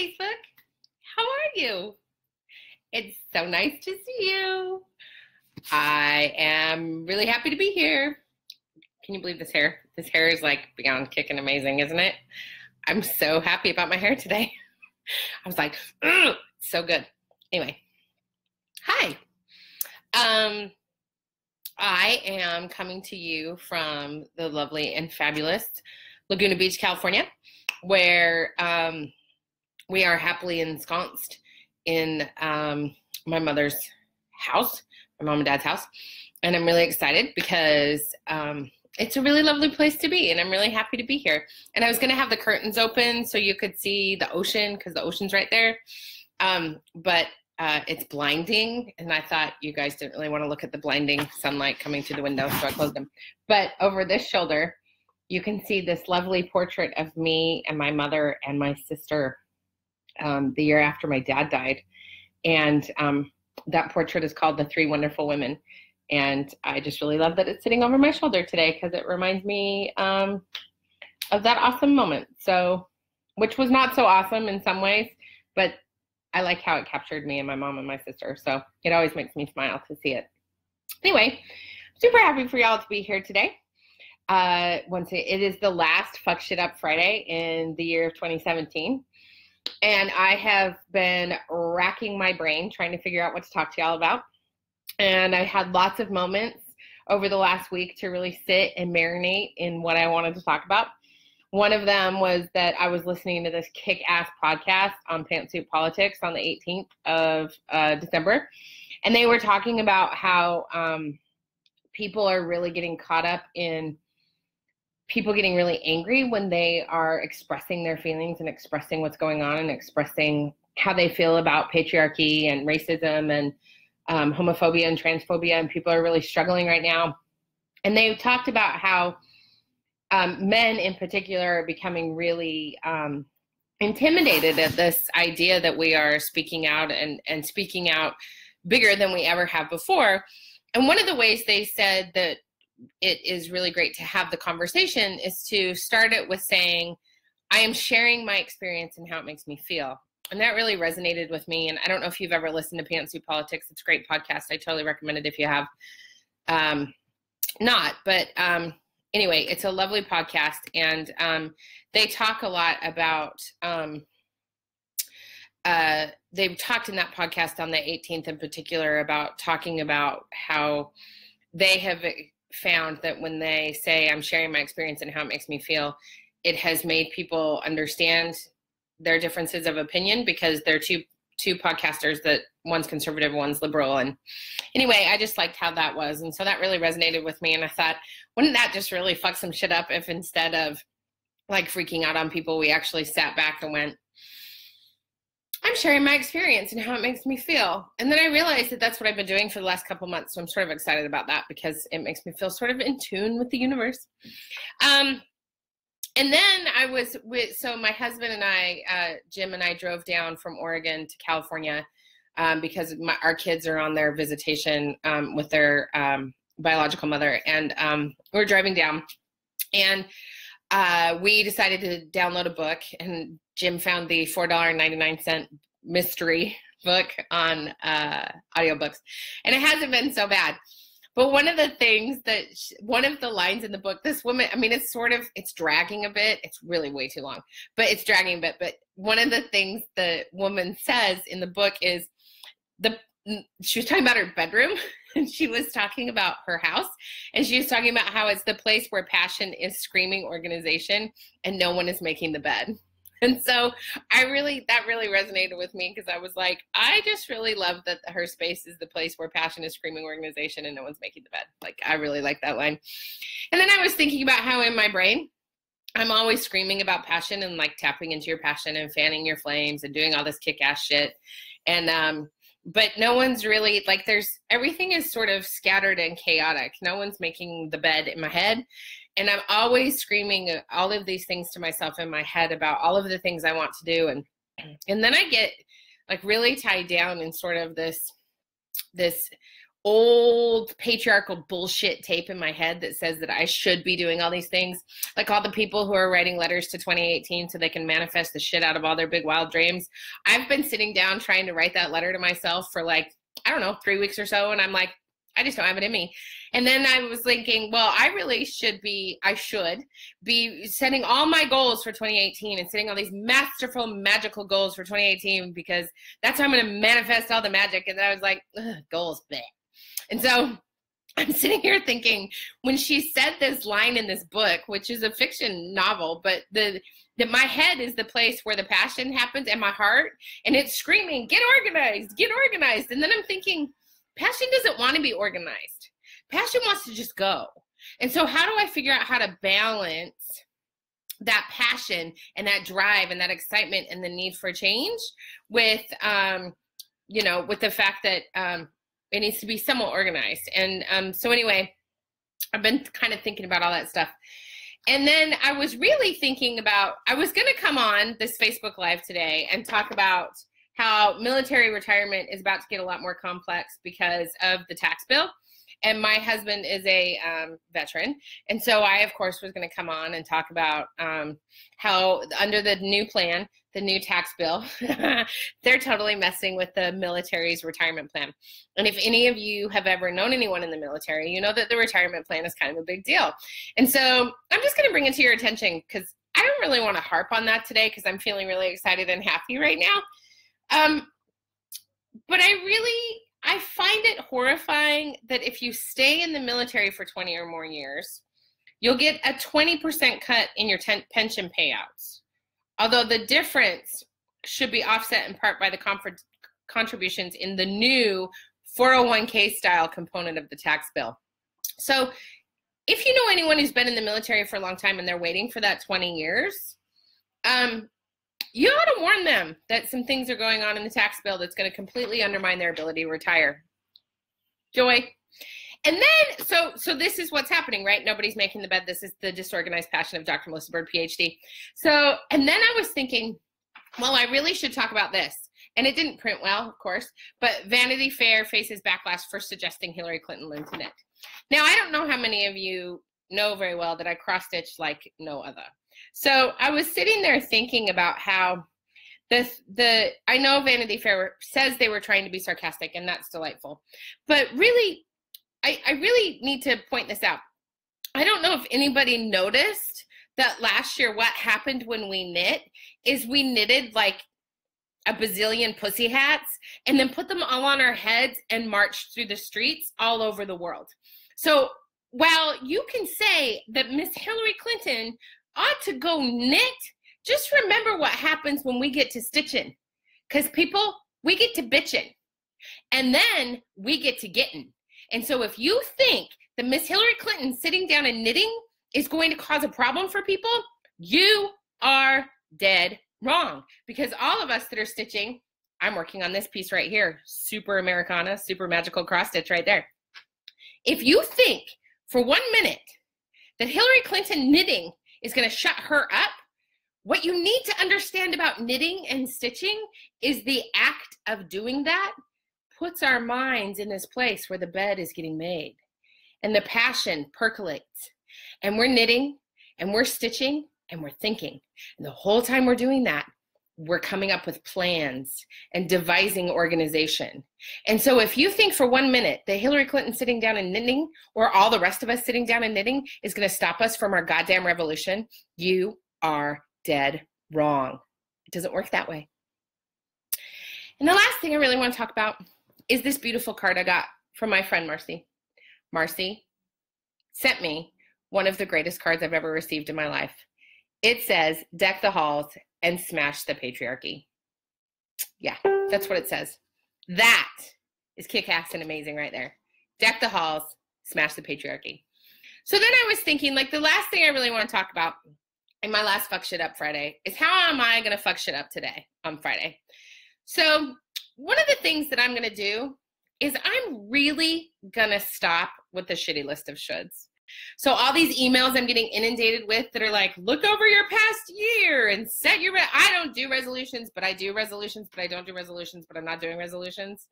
Facebook. How are you? It's so nice to see you. I am really happy to be here. Can you believe this hair? This hair is like beyond kicking amazing, isn't it? I'm so happy about my hair today. I was like, so good. Anyway, hi. I am coming to you from the lovely and fabulous Laguna Beach, California, where we are happily ensconced in my mother's house, my mom and dad's house. And I'm really excited because it's a really lovely place to be, and I'm really happy to be here. And I was going to have the curtains open so you could see the ocean because the ocean's right there. But it's blinding, and I thought you guys didn't really want to look at the blinding sunlight coming through the window, so I closed them. But over this shoulder, you can see this lovely portrait of me and my mother and my sister the year after my dad died. And that portrait is called The Three Wonderful Women. And I just really love that it's sitting over my shoulder today because it reminds me of that awesome moment. So, which was not so awesome in some ways, but I like how it captured me and my mom and my sister. So it always makes me smile to see it. Anyway, super happy for y'all to be here today. It is the last Fuck Shit Up Friday in the year of 2017. And I have been racking my brain trying to figure out what to talk to y'all about. And I had lots of moments over the last week to really sit and marinate in what I wanted to talk about. One of them was that I was listening to this kick-ass podcast on Pantsuit Politics on the 18th of December. And they were talking about how people are really getting caught up in people getting really angry when they are expressing their feelings and expressing what's going on and expressing how they feel about patriarchy and racism and homophobia and transphobia. And people are really struggling right now. And they talked about how men in particular are becoming really intimidated at this idea that we are speaking out and speaking out bigger than we ever have before. And one of the ways they said that it is really great to have the conversation is to start it with saying, I am sharing my experience and how it makes me feel. And that really resonated with me. And I don't know if you've ever listened to Pantsuit Politics. It's a great podcast. I totally recommend it if you have not. But anyway, it's a lovely podcast. And they talk a lot about, they've talked in that podcast on the 18th in particular about talking about how they have found that when they say, I'm sharing my experience and how it makes me feel, it has made people understand their differences of opinion because they're two podcasters that one's conservative, one's liberal. And anyway, I just liked how that was. And so that really resonated with me. And I thought, wouldn't that just really fuck some shit up if instead of like freaking out on people, we actually sat back and went, I'm sharing my experience and how it makes me feel. And then I realized that that's what I've been doing for the last couple months. So I'm sort of excited about that because it makes me feel sort of in tune with the universe. And then so my husband and I, Jim and I drove down from Oregon to California because our kids are on their visitation with their biological mother. And we're driving down and we decided to download a book, and Jim found the $4.99 mystery book on audiobooks. And it hasn't been so bad. But one of the lines in the book, this woman, I mean, it's dragging a bit. It's really way too long, but it's dragging a bit. But one of the things the woman says in the book is she was talking about her bedroom and she was talking about her house, and she was talking about how it's the place where passion is screaming organization and no one is making the bed. And so that really resonated with me because I was like, I just really love that her space is the place where passion is screaming organization and no one's making the bed. Like, I really like that line. And then I was thinking about how in my brain, I'm always screaming about passion and like tapping into your passion and fanning your flames and doing all this kick-ass shit. And, but no one's really like, everything is sort of scattered and chaotic. No one's making the bed in my head. And I'm always screaming all of these things to myself in my head about all of the things I want to do. And then I get like really tied down in sort of this old patriarchal bullshit tape in my head that says that I should be doing all these things. Like all the people who are writing letters to 2018 so they can manifest the shit out of all their big wild dreams. I've been sitting down trying to write that letter to myself for like, I don't know, 3 weeks or so. And I'm like, I just don't have it in me. And then I was thinking, well, I should be setting all my goals for 2018 and setting all these masterful, magical goals for 2018, because that's how I'm going to manifest all the magic. And then I was like, goals, bleh. And so I'm sitting here thinking, when she said this line in this book, which is a fiction novel, but that my head is the place where the passion happens, and my heart, and it's screaming, get organized, get organized. And then I'm thinking, passion doesn't want to be organized. Passion wants to just go. And so how do I figure out how to balance that passion and that drive and that excitement and the need for change with, with the fact that it needs to be somewhat organized. And so anyway, I've been kind of thinking about all that stuff. And then I was really thinking about, I was going to come on this Facebook Live today and talk about how military retirement is about to get a lot more complex because of the tax bill. And my husband is a veteran. And so I, of course, was going to come on and talk about how under the new plan, the new tax bill, they're totally messing with the military's retirement plan. And if any of you have ever known anyone in the military, you know that the retirement plan is kind of a big deal. And so I'm just going to bring it to your attention because I don't really want to harp on that today because I'm feeling really excited and happy right now. But I find it horrifying that if you stay in the military for 20 or more years, you'll get a 20% cut in your pension payouts. Although the difference should be offset in part by the contributions in the new 401k style component of the tax bill. So if you know anyone who's been in the military for a long time and they're waiting for that 20 years, you ought to warn them that some things are going on in the tax bill that's going to completely undermine their ability to retire. Joy. And then, so this is what's happening, right? Nobody's making the bed. This is the disorganized passion of Dr. Melissa Bird, PhD. So, and then I was thinking, well, I really should talk about this. And it didn't print well, of course, but Vanity Fair faces backlash for suggesting Hillary Clinton linked to it. Now, I don't know how many of you know very well that I cross-stitch like no other. So I was sitting there thinking about how I know Vanity Fair says they were trying to be sarcastic, and that's delightful. But really, I really need to point this out. I don't know if anybody noticed that last year what happened when we knit is we knitted like a bazillion pussy hats and then put them all on our heads and marched through the streets all over the world. So while you can say that Miss Hillary Clinton ought to go knit, just remember what happens when we get to stitching. Because people, we get to bitching. And then we get to getting. And so if you think that Miss Hillary Clinton sitting down and knitting is going to cause a problem for people, you are dead wrong. Because all of us that are stitching, I'm working on this piece right here, super Americana, super magical cross stitch right there. If you think for 1 minute that Hillary Clinton knitting is going to shut her up, what you need to understand about knitting and stitching is the act of doing that puts our minds in this place where the bed is getting made and the passion percolates and we're knitting and we're stitching and we're thinking. And the whole time we're doing that, we're coming up with plans and devising organization. And so if you think for 1 minute that Hillary Clinton sitting down and knitting or all the rest of us sitting down and knitting is going to stop us from our goddamn revolution, you are dead wrong. It doesn't work that way. And the last thing I really want to talk about is this beautiful card I got from my friend Marcy. Marcy sent me one of the greatest cards I've ever received in my life. It says, deck the halls and smash the patriarchy. Yeah, that's what it says. That is kick-ass and amazing right there. Deck the halls, smash the patriarchy. So then I was thinking, like, the last thing I really want to talk about in my last Fuck Shit Up Friday is how am I going to fuck shit up today on Friday? So one of the things that I'm going to do is I'm really going to stop with the shitty list of shoulds. So all these emails I'm getting inundated with that are like, look over your past year and set your, I don't do resolutions, but I do resolutions, but I don't do resolutions, but I'm not doing resolutions.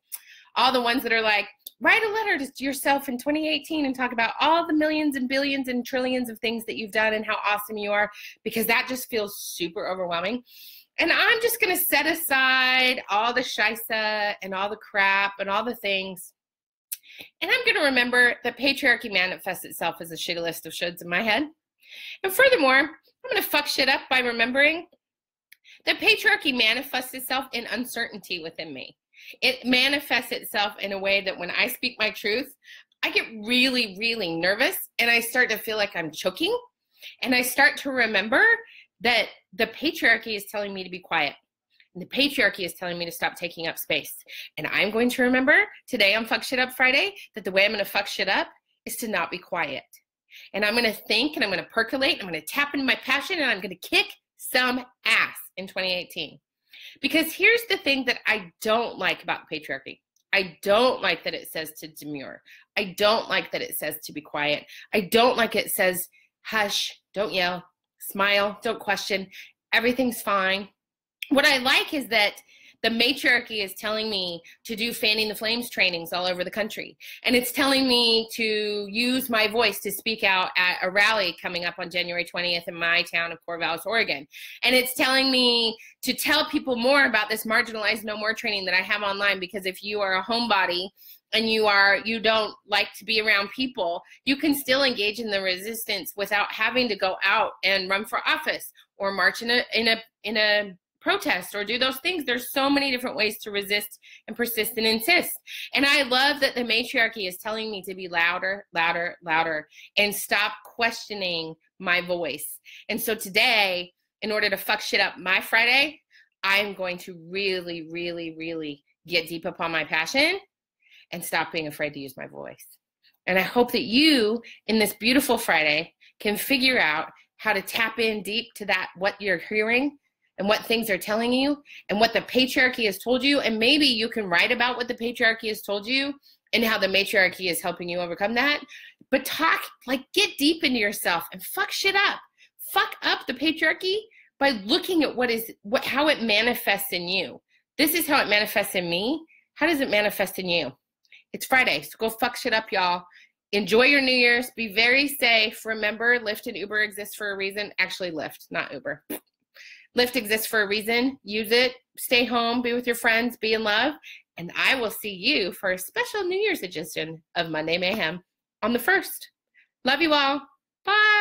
All the ones that are like, write a letter to yourself in 2018 and talk about all the millions and billions and trillions of things that you've done and how awesome you are, because that just feels super overwhelming. And I'm just going to set aside all the shisa and all the crap and all the things. And I'm going to remember that patriarchy manifests itself as a shitty list of shoulds in my head. And furthermore, I'm going to fuck shit up by remembering that patriarchy manifests itself in uncertainty within me. It manifests itself in a way that when I speak my truth, I get really, really nervous and I start to feel like I'm choking. And I start to remember that the patriarchy is telling me to be quiet. And the patriarchy is telling me to stop taking up space. And I'm going to remember today on Fuck Shit Up Friday that the way I'm going to fuck shit up is to not be quiet. And I'm going to think and I'm going to percolate. I'm going to tap into my passion and I'm going to kick some ass in 2018. Because here's the thing that I don't like about patriarchy. I don't like that it says to demur. I don't like that it says to be quiet. I don't like it says, hush, don't yell, smile, don't question, everything's fine. What I like is that the matriarchy is telling me to do fanning the flames trainings all over the country. And it's telling me to use my voice to speak out at a rally coming up on January 20th in my town of Corvallis, Oregon. And it's telling me to tell people more about this Marginalized No More training that I have online, because if you are a homebody and you don't like to be around people, you can still engage in the resistance without having to go out and run for office or march in a protest or do those things. There's so many different ways to resist and persist and insist. And I love that the matriarchy is telling me to be louder, louder, louder, and stop questioning my voice. And so today, in order to fuck shit up my Friday, I'm going to really, really, really get deep upon my passion and stop being afraid to use my voice. And I hope that you, in this beautiful Friday, can figure out how to tap in deep to that, what you're hearing, and what things are telling you and what the patriarchy has told you. And maybe you can write about what the patriarchy has told you and how the matriarchy is helping you overcome that. But get deep into yourself and fuck shit up. Fuck up the patriarchy by looking at how it manifests in you. This is how it manifests in me. How does it manifest in you? It's Friday, so go fuck shit up, y'all. Enjoy your New Year's. Be very safe. Remember, Lyft and Uber exists for a reason. Actually, Lyft, not Uber. Lyft exists for a reason. Use it. Stay home. Be with your friends. Be in love. And I will see you for a special New Year's edition of Monday Mayhem on the 1st. Love you all. Bye.